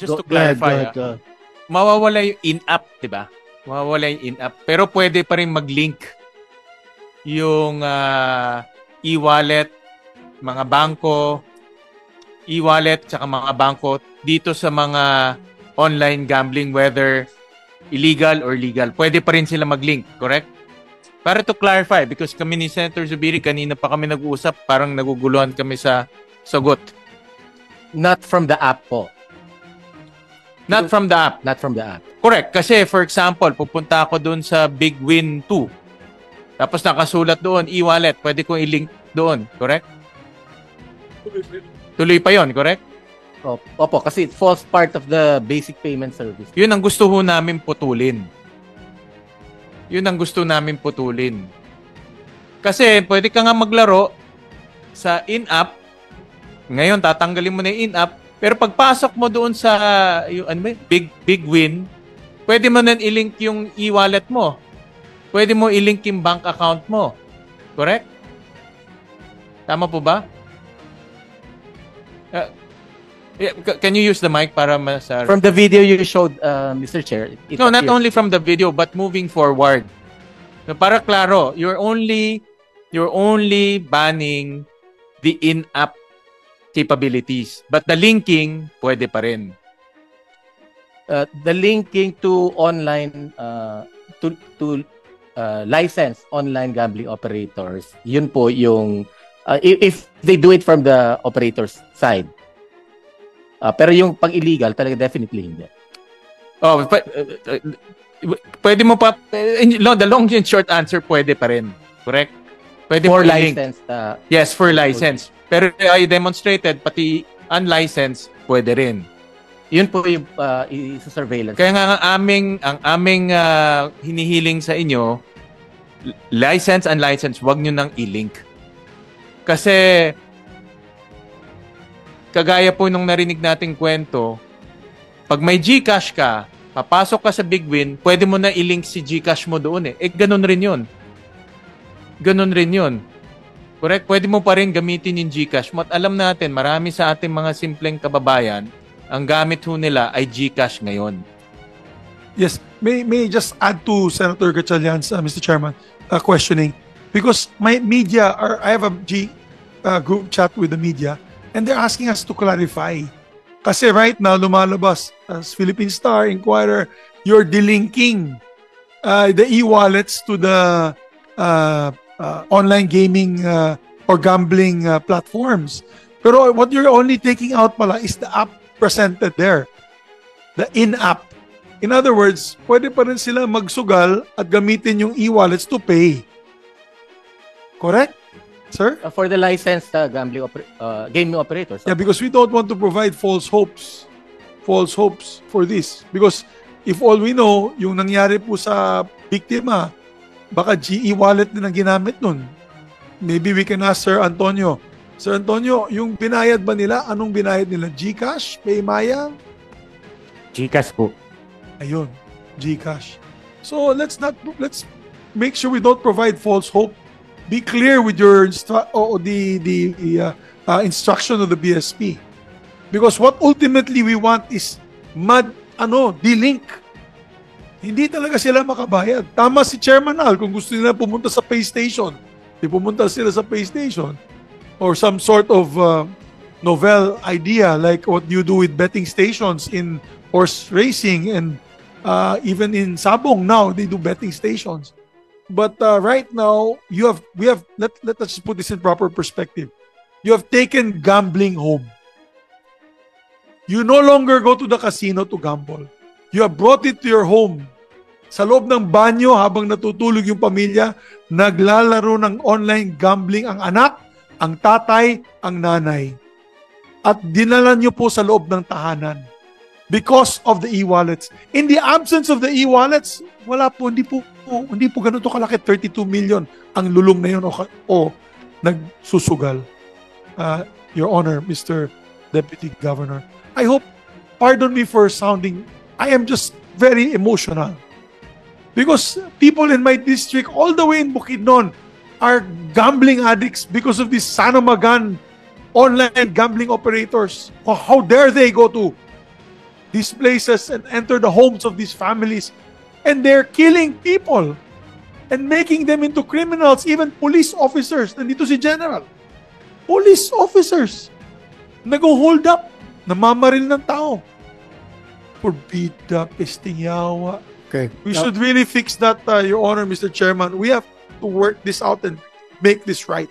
just to clarify, mawawala yung in-app, di ba? Mawawala yung in-app. Pero pwede pa rin mag-link yung e-wallet, mga bangko, e-wallet, tsaka mga bangko dito sa mga online gambling, whether illegal or legal. Pwede pa rin sila mag-link, correct? Para to clarify, because kami ni Senator Zubiri, kanina pa kami nag-uusap, parang naguguluhan kami sa sagot. Not from the app po. Not from the app. Not from the app. Correct. Kasi, for example, pupunta ako doon sa Big Win 2. Tapos nakasulat doon, e-wallet. Pwede kong i-link doon. Correct? Tuloy pa yon, correct? Opo, kasi it falls part of the basic payment service. Yun ang gusto ho namin putulin. Yun ang gusto namin putulin. Kasi, pwede ka nga maglaro sa in-app. Ngayon, tatanggalin mo na yung in-app. Pero pagpasok mo doon sa yung, big win, pwede mo na i-link yung e-wallet mo. Pwede mo i-link yung bank account mo. Correct? Tama po ba? Can you use the mic para masar? From the video you showed, Mr. Chair. No, not only from the video, but moving forward. No, para klaro, you're only banning the in-app capabilities. But the linking, pwede pa rin. The linking to online, to licensed online gambling operators, yun po yung, if they do it from the operator's side. Pero yung pag-illegal, talaga definitely hindi. Oh, pwede mo pa, the long and short answer, pwede pa rin. Correct? Pwede for licensed. Yes, for license. Pero I demonstrated, pati unlicensed, pwede rin. Yun po yung surveillance. Kaya nga ang aming hinihiling sa inyo, license, unlicensed, wag nyo nang i-link. Kasi, kagaya po nung narinig nating kwento, pag may GCash ka, papasok ka sa Big Win, pwede mo na i-link si GCash mo doon eh. Ganun rin yun. Ganun rin yun. Correct? Pwede mo pa rin gamitin yung GCash mo. At alam natin, marami sa ating mga simpleng kababayan, ang gamit ho nila ay GCash ngayon. Yes. May just add to Senator Gatchalian's, Mr. Chairman, questioning. Because my media, I have a group chat with the media, and they're asking us to clarify. Kasi right now, lumalabas as Philippine Star, Inquirer, you're delinking the e-wallets to the online gaming or gambling platforms. Pero what you're only taking out pala is the app presented there. The in-app. In other words, pwede pa rin sila magsugal at gamitin yung e-wallets to pay. Correct? Sir? For the licensed gaming operators. Yeah, because we don't want to provide false hopes for this. Because if all we know, yung nangyari po sa biktima, baka GE wallet din ang ginamit nun. Maybe we can ask Sir Antonio. Sir Antonio, yung binayad ba nila? Anong binayad nila? GCash? Paymaya? GCash po. Ayun, GCash. So let's make sure we don't provide false hope. Be clear with your instruction of the BSP. Because what ultimately we want is de-link. Hindi talaga sila makabayad. Tama si Chairman Al, kung gusto nila pumunta sa pay station, pumunta sila sa pay station or some sort of novel idea like what you do with betting stations in horse racing and even in Sabong now, they do betting stations. But right now, let us put this in proper perspective. You have taken gambling home. You no longer go to the casino to gamble. You have brought it to your home. Sa loob ng banyo habang natutulog yung pamilya, naglalaro ng online gambling ang anak, ang tatay, ang nanay. At dinala nyo po sa loob ng tahanan because of the e-wallets. In the absence of the e-wallets, wala po, hindi po ganito kalaki, 32 million ang lulong na yun o nagsusugal. Your Honor, Mr. Deputy Governor. I hope, pardon me for sounding, I am just very emotional. Because people in my district, all the way in Bukidnon, are gambling addicts because of these Sanamagan online gambling operators. How dare they go to these places and enter the homes of these families. And they're killing people and making them into criminals, even police officers. Nandito si General. Police officers. Nag-hold up. Namamaril ng tao. Forbida, pesting yawa. Okay. We should really fix that, Your Honor, Mr. Chairman. We have to work this out and make this right.